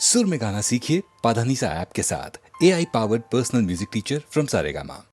सुर में गाना सीखिए पाधानीसा ऐप के साथ। AI powered personal music teacher from Saregama.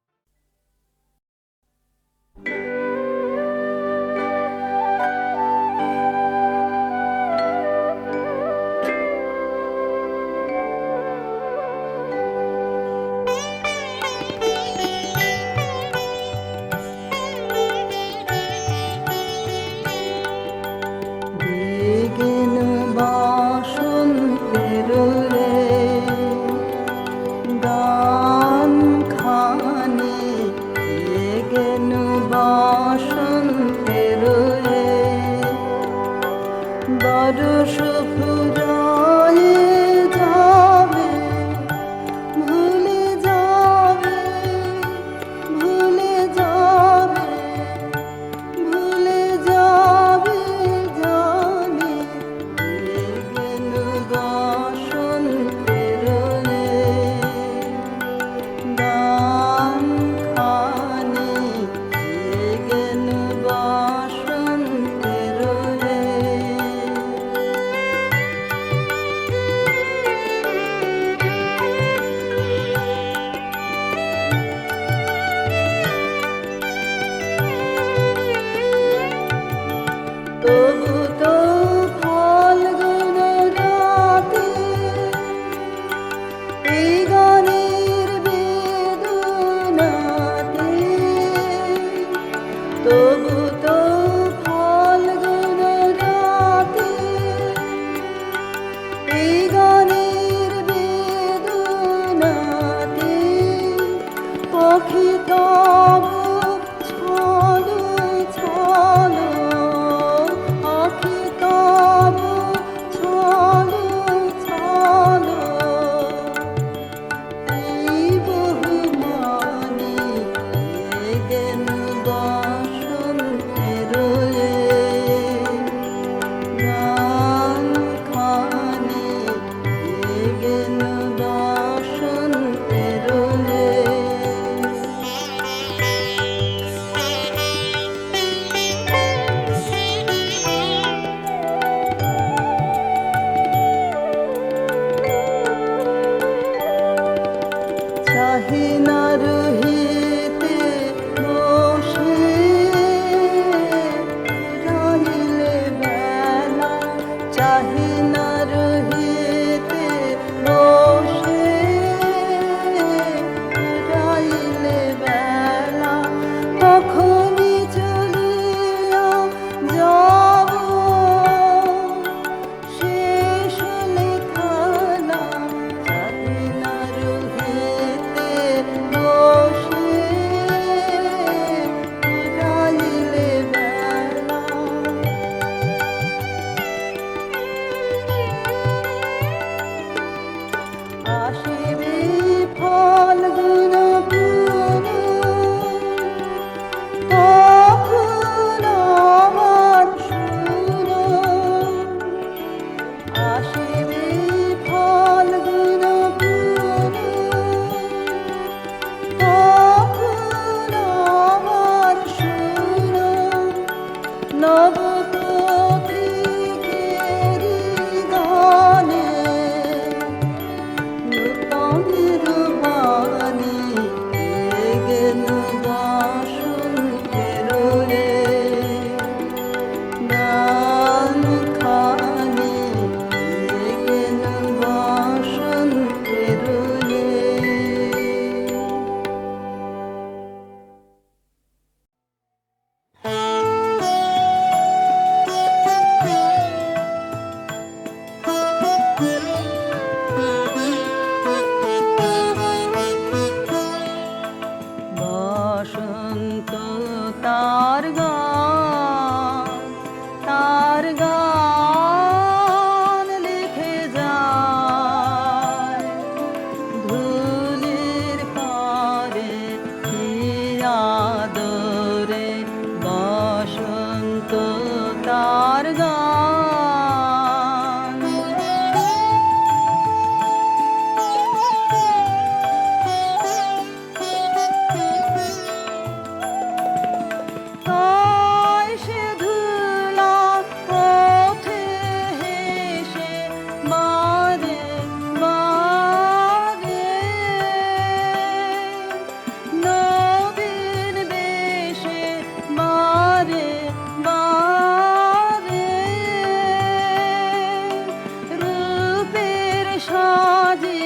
যে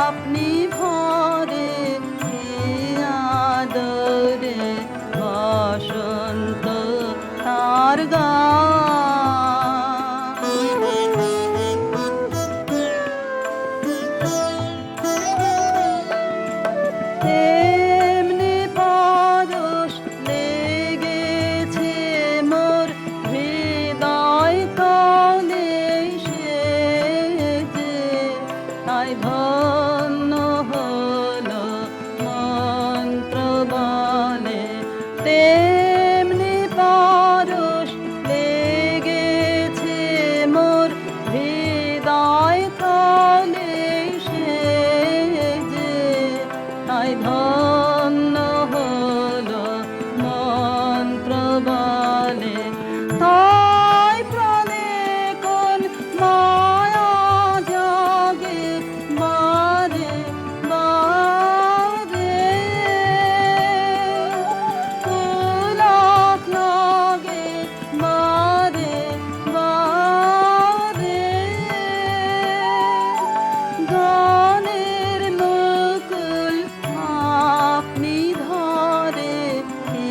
আপনি ভরে হে আদরে বসন্ত তার তেমনি পরশ লেগেছে মোর হৃদয় তলে সে যে তাই ধন্য হলো মন্ত্র বলে তেমনি পরশ লেগেছে মোর হৃদয় তলে সে যে তাই ধন্য হলো মন্ত্র বলে তাই প্রাণে কোন মায়া জাগে বারে বারে পুলক লাগে বারে বারে গানের মুকুল আপনি ধরে হে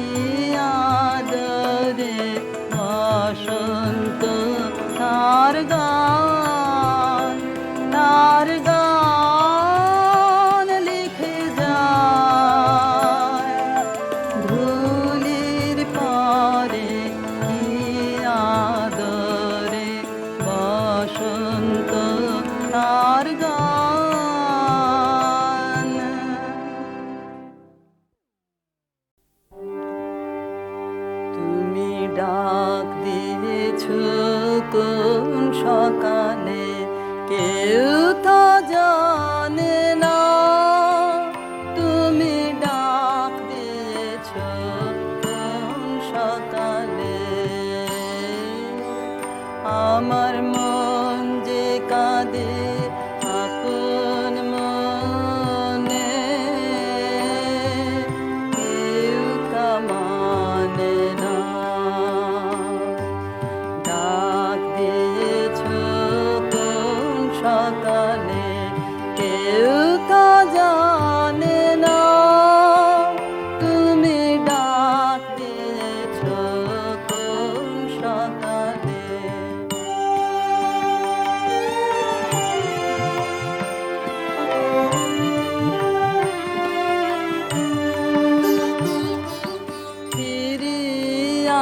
আদরে বসন্ত তার গান লিখে যায় ধুলির পরে হে আদরে বসন্ত তার গান তুমি ডাক দিয়েছ কোন সকালে কেউ তা জানে না তুমি ডাক দিয়েছ কোন সকালে আমার মন যে কাঁদে আপন মনে কেউ তা মানে না ডাক দিয়েছ কোন সকালে কেউ তা জানে না তুমি ডাক দিয়েছ কোন সকালে ফিরি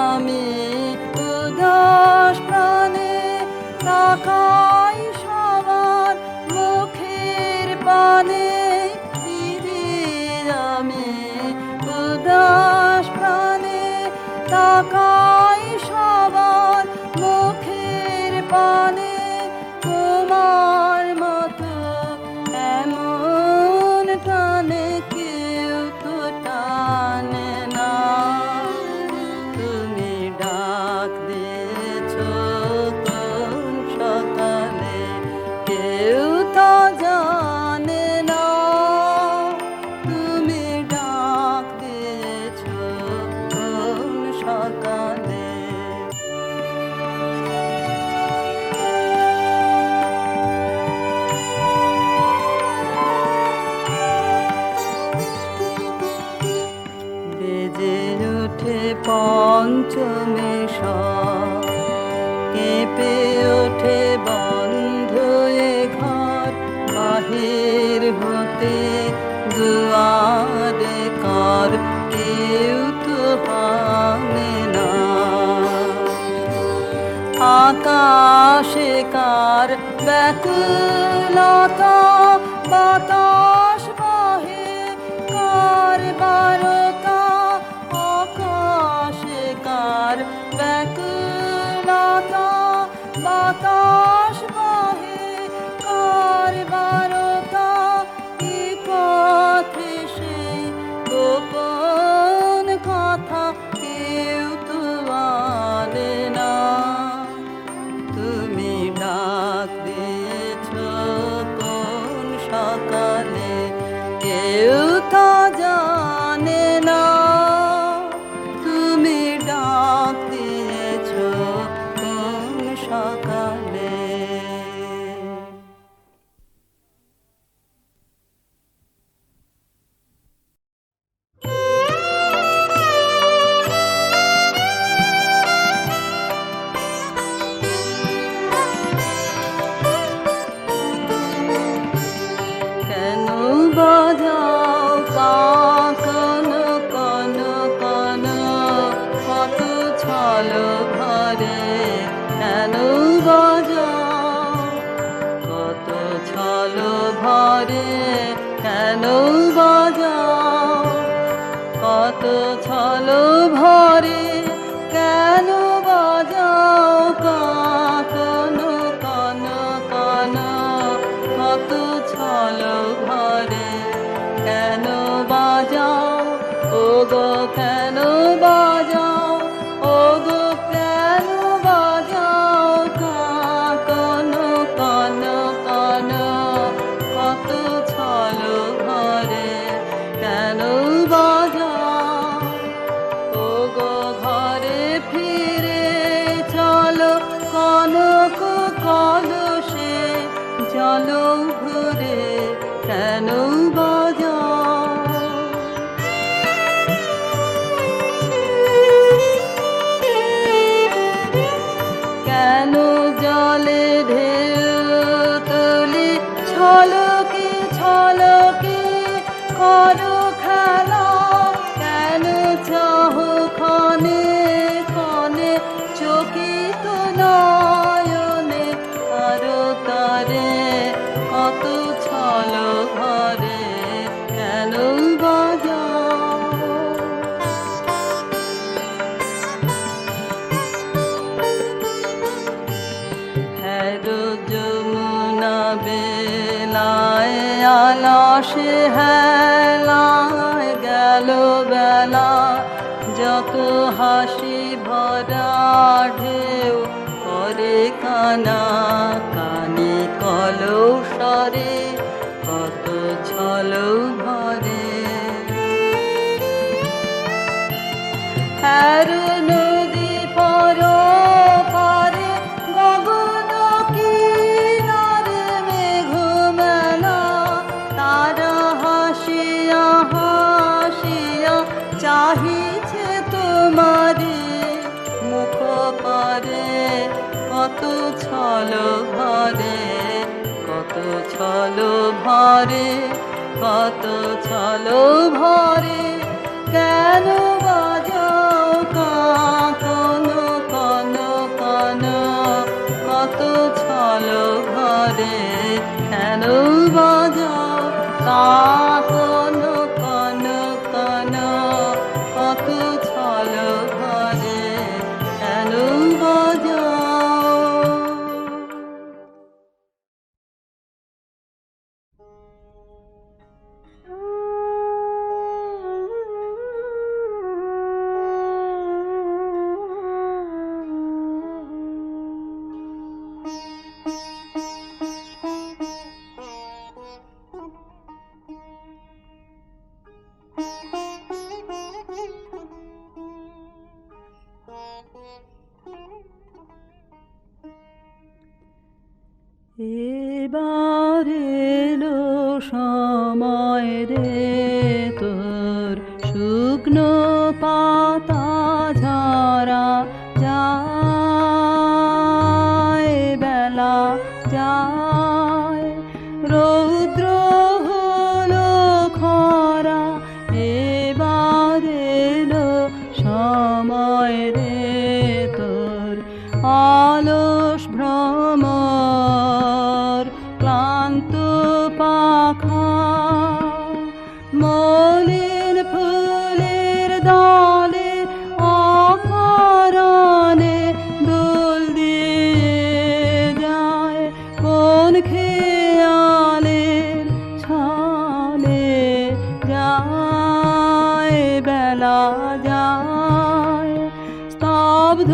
আমি উদাস প্রাণে তাকাই সবার মুখের পানে ফিরি আমি উদাস প্রাণে তাকাই সবার মুখের পানে তোমার মতো এমন টানে কেউ তো টানে না তুমি ডাক দিয়েছ কোন সকালে কেউ তা জানে না তুমি ডাক দিয়েছ কোন সকালে বেজে ওঠে পঞ্চমে কেঁপে ওঠে বন্ধ এ ঘর বাহির হতে দুয়ারে কর কেউ তো হানে না আকাশে কার ব্যাকুলতা বাতাস বহে কার বারতা আকাশে কার ব্যাকুলতা বাতাস বহে কার বারতা কি পথে সেই গোপন কথা কেউ তো বলে না তুমি ডাক দিয়েছ কোন সকালে কেউ তা জানে না তুমি ডাক দিয়েছ কোন সকালে ঘরে কেন বাজাও, কত ছল ভরে কেন বাজাও কাকন কন কন, কত ছল ভরে কেন বাজাও, ও গো কেন বাজাও, ও গো কেন বাজাও কাকন কন কন, কত ছল ভরে কেন বাজাও, ও গো ঘরে ফিরে চলো কনক কলসে জল ভরে কেন বাজাও। কেন জলে ঢেউ তুলি ছলকে ছলকে করো খেলা, কেন চাহ ক্ষণে ক্ষণে চকিত নয়নে আরো তারে, কত ছল ঘরে কেন বাজাও। হ্যারো যমুনা বেলায় আলাসে হেলায় গেল বেলা, যত হাসি ভরা ঢেউ করে কানা কানে কলসরে, কত ছল ভরে। হ্যারো নদী পর পারে গগন কিনারে মেঘ মেলা, তারা হাসিয়া হাসিয়া চাহিছে তোমারে মুখ পারে, কত ছল ভরে কত ছল ভরে, কত ছল ভরে কেন বাজাও কাকন কন কন, কত ছল ভরে কেন বাজাও কাকন কন কন, কত ছল ভরে কেন বাজাও। এবার এলো সময় রে তোর শুকনো পাতা ঝরা যায়, বেলা যায় রৌদ্র হলো খরা, এবার এলো সময় রে তোর অলস ভ্রমর ক্লান্ত পাখা, মলিন ফুলের দলে অকারণে দোল দিয়ে যায়, কোন খেয়ালের ছলে যায়, বেলা যায় স্তব্ধ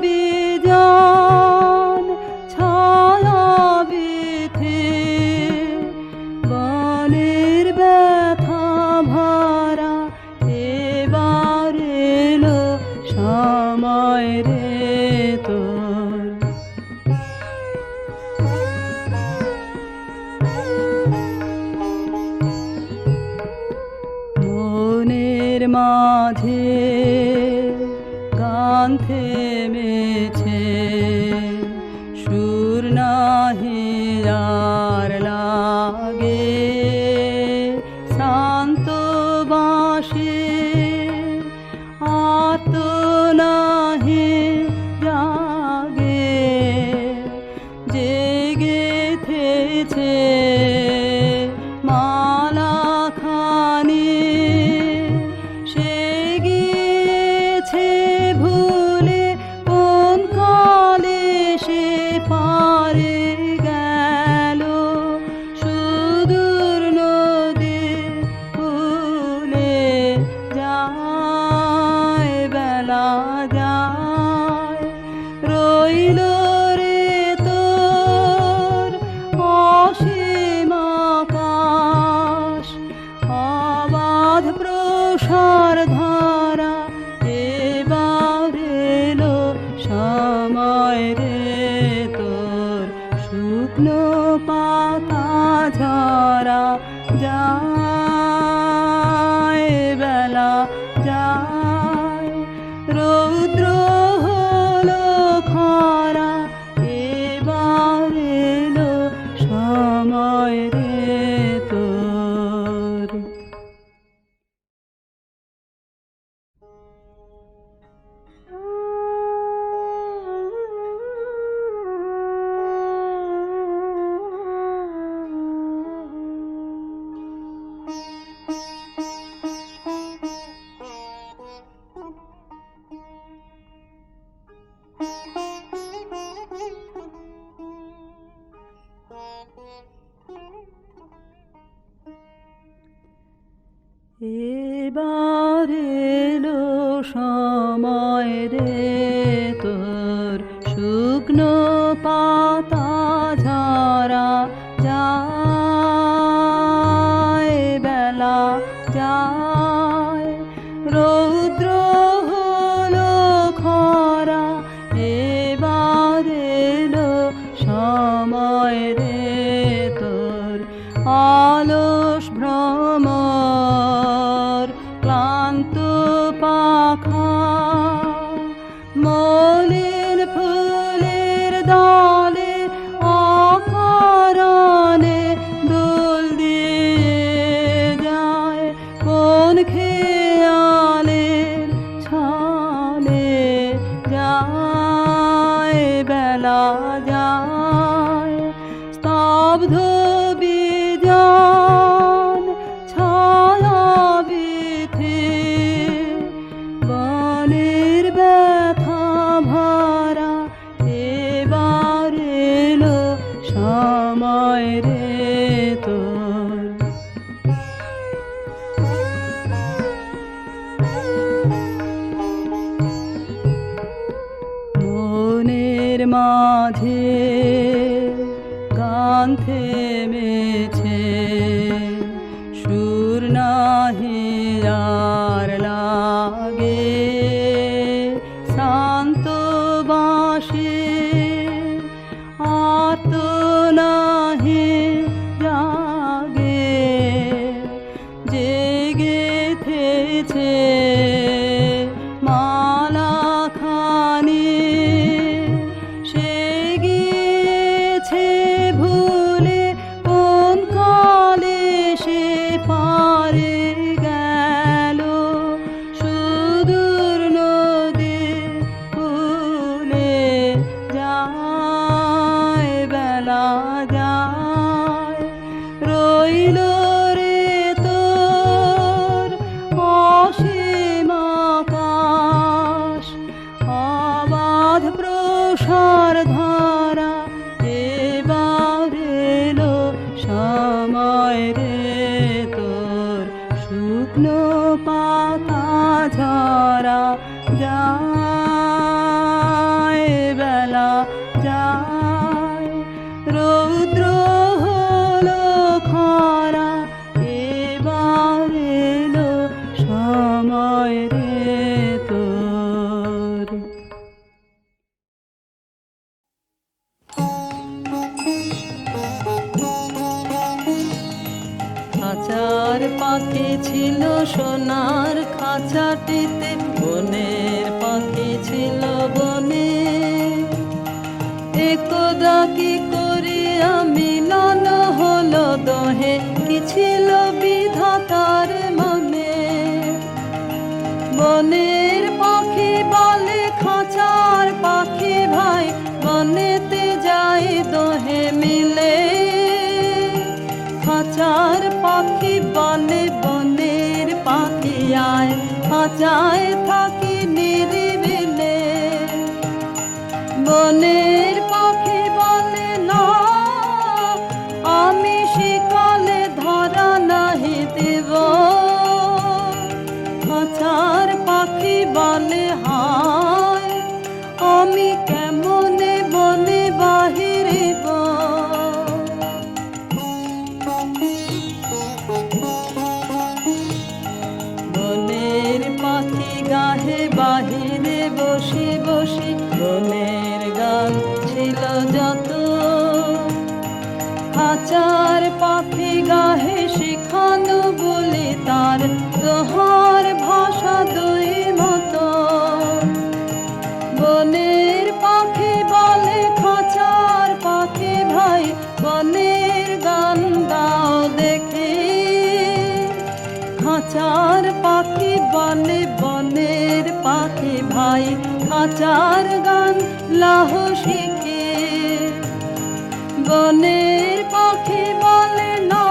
বিজন ছায়া বিথে, বনের ব্যথা ভরা এবার এলো সময় রে তোর। মনের মাঝে গান থেমেছে, সুর নাহি আর লাগে, শান্ত বাঁশি আত নাহি জাগে, জেগে থে গেথেছে মালা খানি, সে গিয়েছে ভুলে কোন কালে সে পারে গেল সুদূর নদী ভুলে যায় বেলা যায়। রইল রে তোর অসীম আকাশ, অবাধ প্রসার ধারা, এবার এলো সময় রে তোর শুকনো পাতা ঝরা যায় বেলা যায়। রৌদ্র হলো খরা, এবার এলো সময় রে তোর। এবার এলো সময় রে তোর শুকনো পাতা ঝরা যায় বেলা যায়। রৌদ্র হলো খরা, এবার এলো সময় রে তোর অলস ভ্রমর ক্লান্ত পাখা, মলিন ফুলের দলে অকারণে দোল দিয়ে যায় কোন খেয়ালের ছলে যায় বেলা যায়। স্তব্ধ বিজন ছায়া বিথে বনের ব্যথা ভরা, এবার এলো সময় রে তোর। মনের মাঝে গান থেমেছে, সুর নাহি আর লাগে, শান্ত বাঁশি আর্ত নাহি জাগে, জেগেছে মালা খানি, সে গিয়েছে ভুলে কোন কালে সে পারে গেল সুদূর নদী ভুলে যায় বেলা যায়। রইল রে তোর অসীম আকাশ, অবাধ প্রসার ধারা, এবার এলো সময় রে তোর শুকনো পাতা ঝরা যায় বেলা যায়। রৌদ্র হলো খরা, এবার এলো সময় রে তোর। খাঁচার পাখি ছিল সোনার খাঁচাটিতে, বনের পাখি ছিল বনে। একদা কি করি আমি নন হলো দোহে, কি ছিল বিধাতার মনে। বনের পাখি বলে খাঁচার পাখি ভাই, বনেতে যাই দোহে মিলে খাঁচার পাখি বলে বনের পাখি আয়, খাঁচায় থাকি নিরিবিলে। বনের পাখি বলে না, আমি শিকালে ধরা নাহি দেব। খাঁচার পাখি বলে হায়, আমি কেমনে বনে বাহিরিব। বনের পাখি গাহে বাহিরে বসে বসে, বনের গান ছিল যত। খাঁচার পাখি গাহে শিখানো বলে তার দোহার ভাষা দুই মতো। বনের পাখি বলে খাঁচার পাখি ভাই, বনের গান গাও দেখি। খাঁচার পাখি বলে বনের পাখি ভাই, খাঁচার গান লাহ শিখে। বনের পাখি বলে না,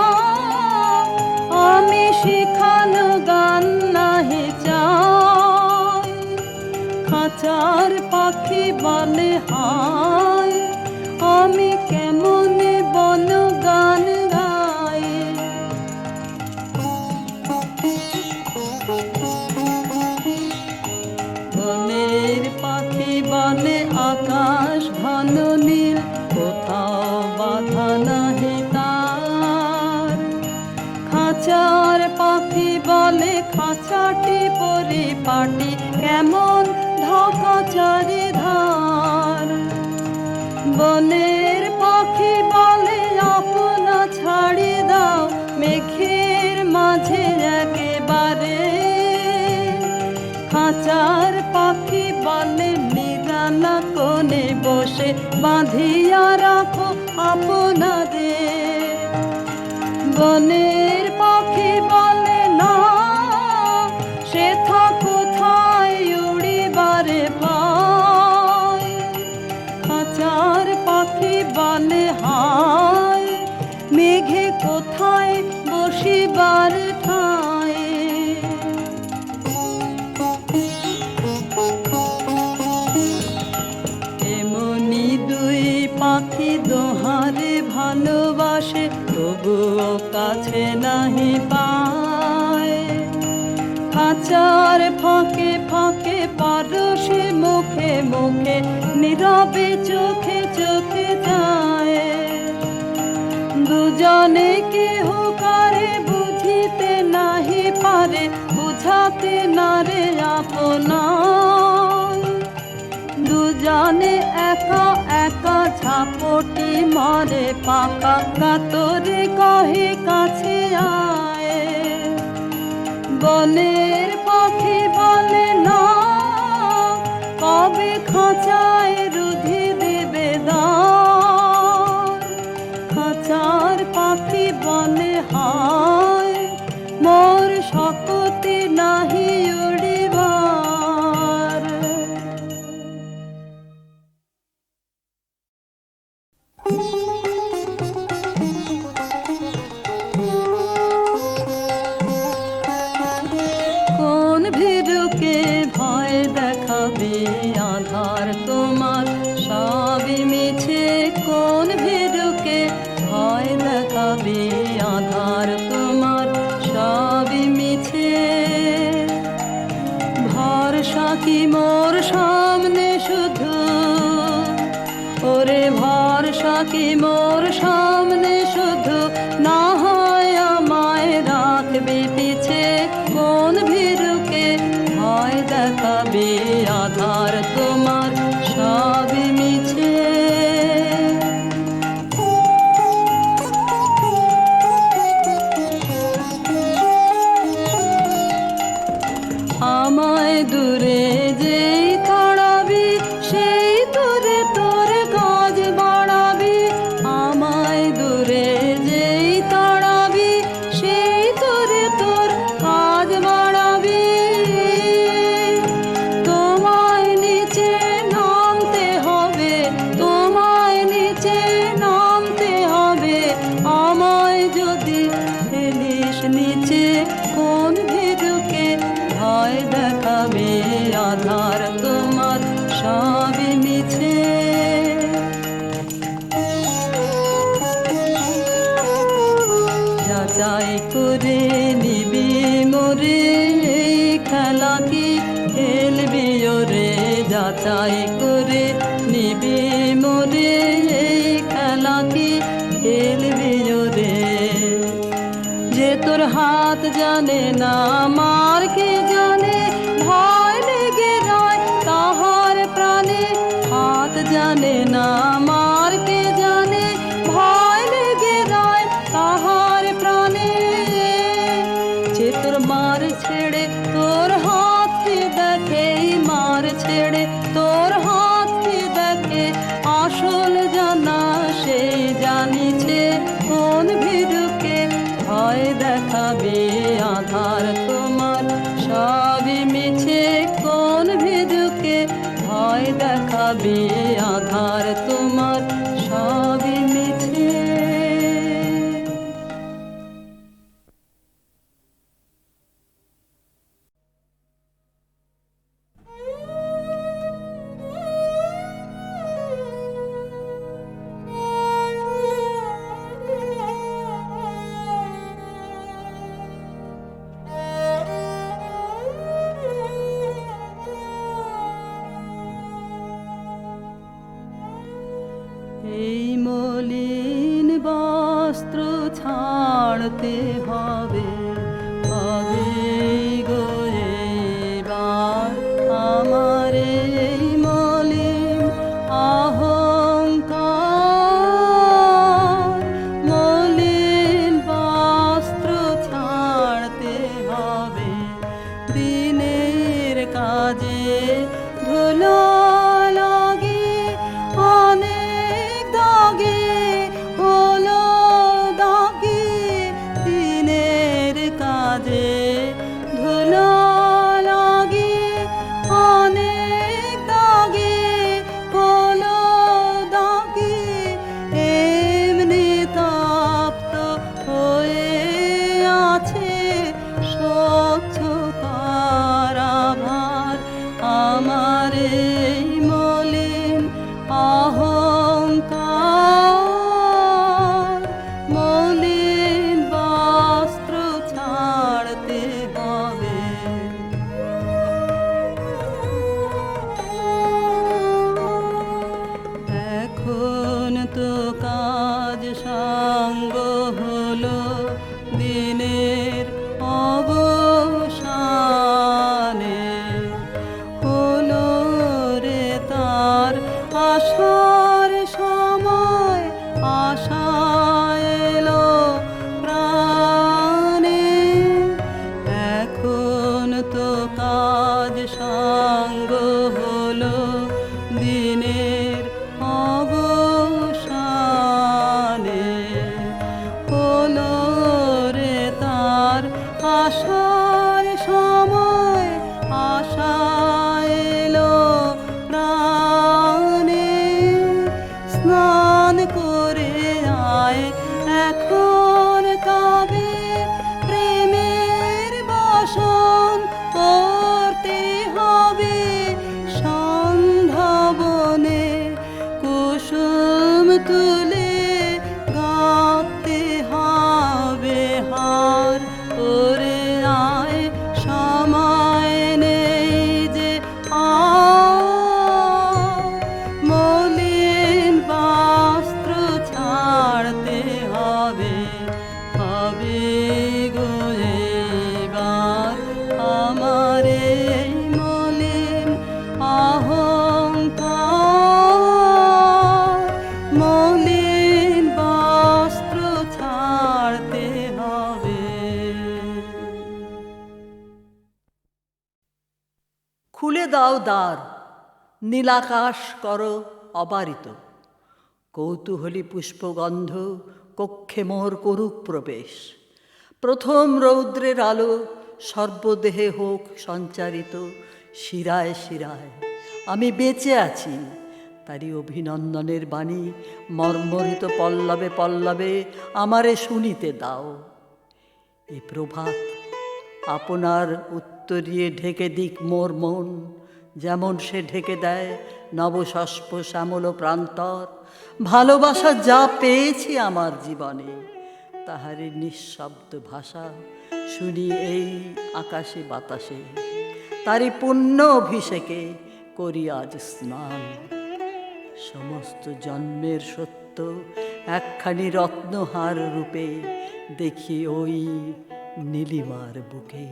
আমি শিখানো গান নাহি চাই। খাঁচার পাখি বলে হায়, আমি কেমনে বন গান গাই। বনের পাখি বলে আকাশ ঘন নীল, কোথাও বাধা নাহি তার। খাঁচার পাখি বলে খাঁচাটি পরিপাটি, কেমন ঢাকা চারিধার। বনের পাখি বলে আপনা ছাড়ি দাও, মেঘের মাঝে একেবারে। খাঁচার পাখি বলে নিরালা কোণে বসে, বাঁধিয়া রাখো আপনাদের। বনের পাখি বলে না, সে কোথায় উড়িবারে পায়। খাঁচার পাখি বলে হায়, মেঘে কোথায় বসিবার ঠায়। এমনি দুই পাখি দোহারে ভালোবাসে, তবুও কাছে নাহি পায়। খাঁচার ফাঁকে ফাঁকে পারসে মুখে মুখে, নীরবে চোখে চোখে যায়। দুজনে কেহ কারে বুঝিতে নাহি পারে, বুঝাতে নারে আপনার। দুজনে একা একা ঝাপটি মারে, পাকা কাতরে কহে কাছে আয়। বনের পাখি বলে না, কবে খাঁচায় রুধি দেবে দ্বার। খাঁচার পাখি বলে হায়, মোর শক্তি নাহি উড়িবার। কোন ভীরুকে ভয় দেখাবে আধার তোমার, সবই মিছে। কোন ভীরুকে ভয় দেখাবে আধার তোমার, সবই মিছে। ভরসা কি মোর সামনে শুধু, ওরে ভরসা কি মোর সামনে শুধু, না হয় আমায় রাখবে পিছে। কোন ভীরুকে ভয় দেখাবে আধার তোমার, সবই মিছে। আমায় দূরে যেই তাড়াবি, সেই দূরে তোর কাজ বাড়াবি। আমায় আধার তোমার সবই মিছে। যাচাই করে নিবি মোরে, এই খেলা কি খেলবি ওরে? যাচাই করে নিবি মোরে, এই খেলা কি খেলবি ওরে? যে তোর হাত জানে না আমার কে জানে, ভয় লেগে রয় তাহার প্রাণে। হাত জানে না আমার কে জানে, ভয় লেগে রয় তাহার প্রাণে। যে তোর মার ছেড়ে তোর হাতকে দেখে, মার ছেড়ে তোর হাতকে দেখে, আসল জানা সেই জানিছে কোন ভীরুকে ভয় দেখাবে আধার তোমার সবই মিছে। কোন ভীরুকে ভয় দেখাবে আধার তোমার সবই মিছে। এই মলিন বস্ত্র ছাড়তে হবে, হবে গো এবার আমার এই মলিন অহংকার। মলিন বস্ত্র ছাড়তে হবে, দিনের কাজে ধুলো লাগে অনেক দাগে, হলো দাগে দিনের কাজে ধুলো লাগে অনেক দাগে, হলো দাগে। এমনি তপ্ত হয়ে আছে স্বচ্ছ কারাভার আমার এই মলিন অহংকার। মলিন বস্ত্র ছাড়তে হবে। এখন তো কাজ সাঙ্গ হলো দিনের অবসানে, হলো রে তার আসার সময়। আশা এলো প্রাণে, এখন তো কাজ সাঙ্গ হলো দিনের অবসানে, হলো রে তার আসার সময়। আশা এলো প্রাণে, স্নান করে আয় এখন তবে, প্রেমের বাসন করতে হবে। সন্ধ্যা বনে কুসুম তুলে গাঁথতে হবে হার। ওরে আয় সময় নেই যে আর, মলিন বস্ত্র ছাড়তে হবে, হবে গো এবার আমার এই মলিন অহংকার। মলিন বস্ত্র ছাড়তে হবে। খুলে দাও দ্বার, নীলাকাশ করো অবারিত। কৌতূহলী পুষ্পগন্ধ কক্ষে মোর করুক প্রবেশ। প্রথম রৌদ্রের আলো সর্বদেহে হোক সঞ্চারিত। শিরায় শিরায় আমি বেঁচে আছি, তারই অভিনন্দনের বাণী মর্মরিত পল্লবে পল্লবে আমারে শুনিতে দাও। এ প্রভাত আপনার উত্তরিয়ে ঢেকে দিক মোর মন, যেমন সে ঢেকে দেয় নবশস্প শ্যামল প্রান্তর। ভালোবাসা যা পেয়েছি আমার জীবনে, তাহারই নিঃশব্দ ভাষা শুনি এই আকাশে বাতাসে। তারই পুণ্য অভিষেকে করি আজ স্নান। সমস্ত জন্মের সত্য একখানি রত্নহার রূপে দেখি ওই নীলিমার বুকে।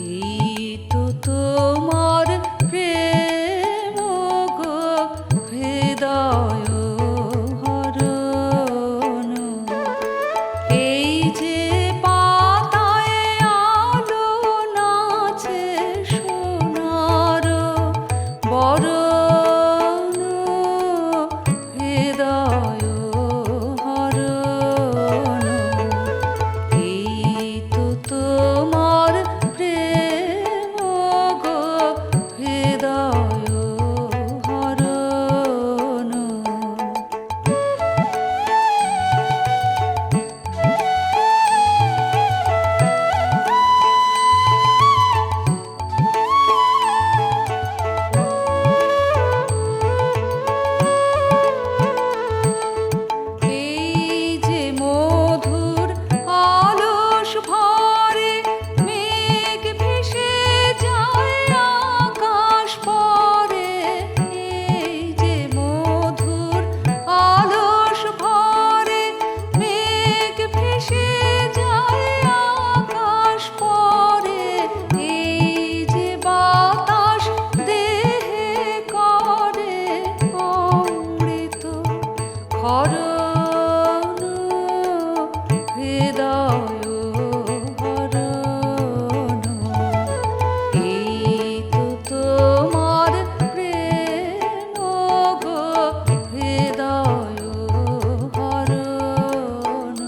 এই তো তোমার প্রেম গো হৃদয় হরণ, এই যে পাতায় আলো নাচে সোনার বরণ, হৃদয় হরণ। এই তো তোমার প্রেম গো হৃদয় হরণ। এই যে মধুর আলস ভরে মেঘ ভেসে যায় আকাশ পরে, এই যে মধুর আলস ভরে মেঘ ভেসে যায় আকাশ পরে, এই যে বাতাস দেহে করে অমৃত হরণ, হৃদয় হরণ। এই তো তোমার প্রেম গো হৃদয় হরণ।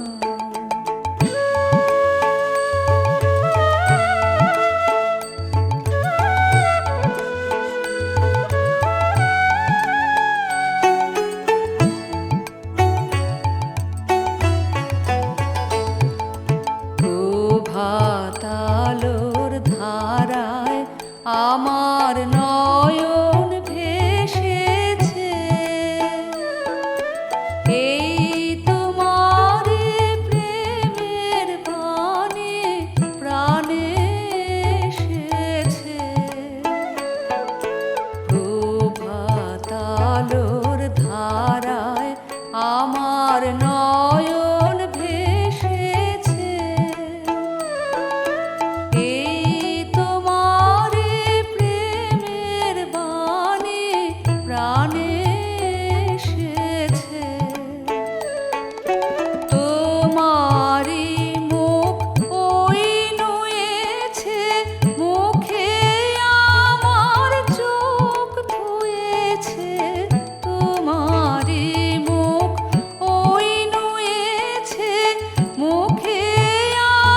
প্রভাতালোর ধারায় আমার নয়ন ভেসেছে, এই তোমার প্রেমের বাণী প্রাণে এসেছে। প্রভাতালোর ধারায় আমার নয়ন ভেসেছে, এই তোমার প্রেমের বাণী প্রাণে এসেছে। তোমারি মুখ ওই নুয়েছে, মুখে আমার চোখ ধুয়েছে। তোমারি মুখ ওই নুয়েছে, মুখে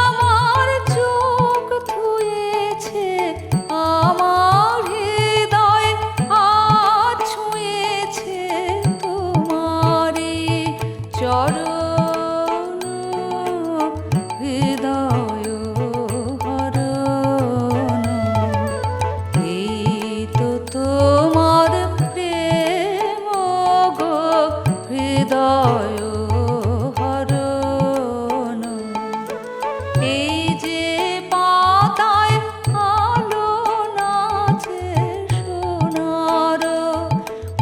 আমার চোখ ধুয়েছে। আমার হৃদয় আজ ছুঁয়েছে তোমারি চরণ, হৃদয় হরণ। এই তো তোমার প্রেম গো হৃদয় হরণ। এই যে পাতায় আলো নাচে সোনার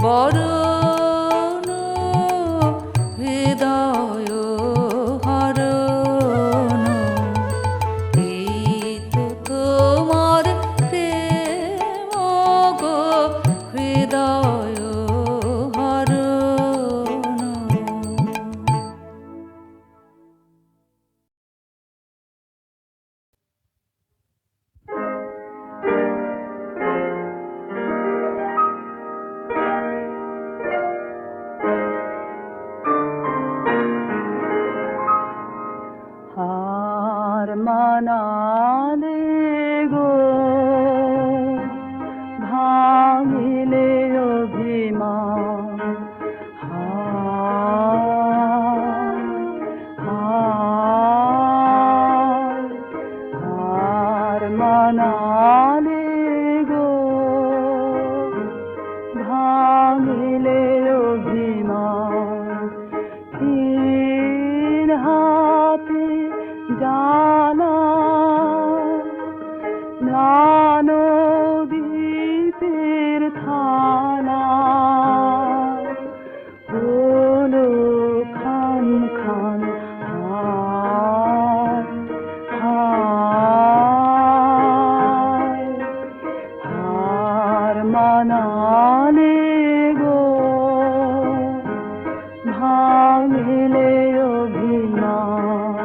বরণ, হৃদয় হরণ। এই তো তোমার প্রেম গো হৃদয় হরণ। জানালে গো ভাঙিলে অভিমান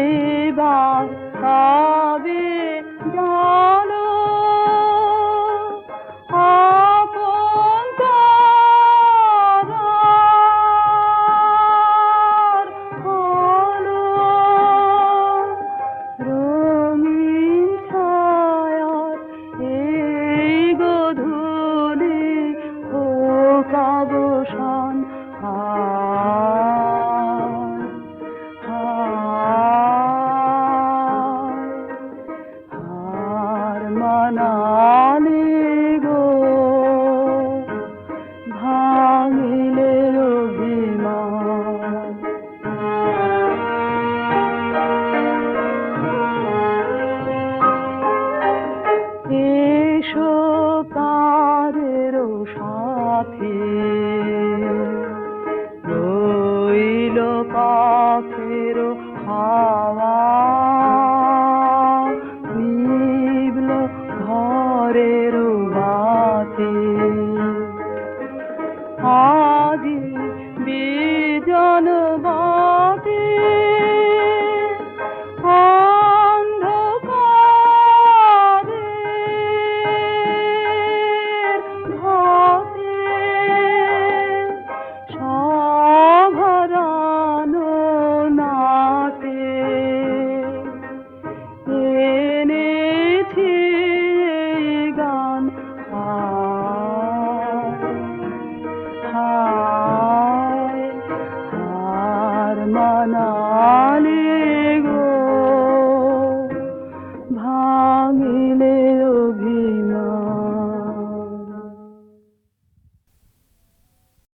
এবার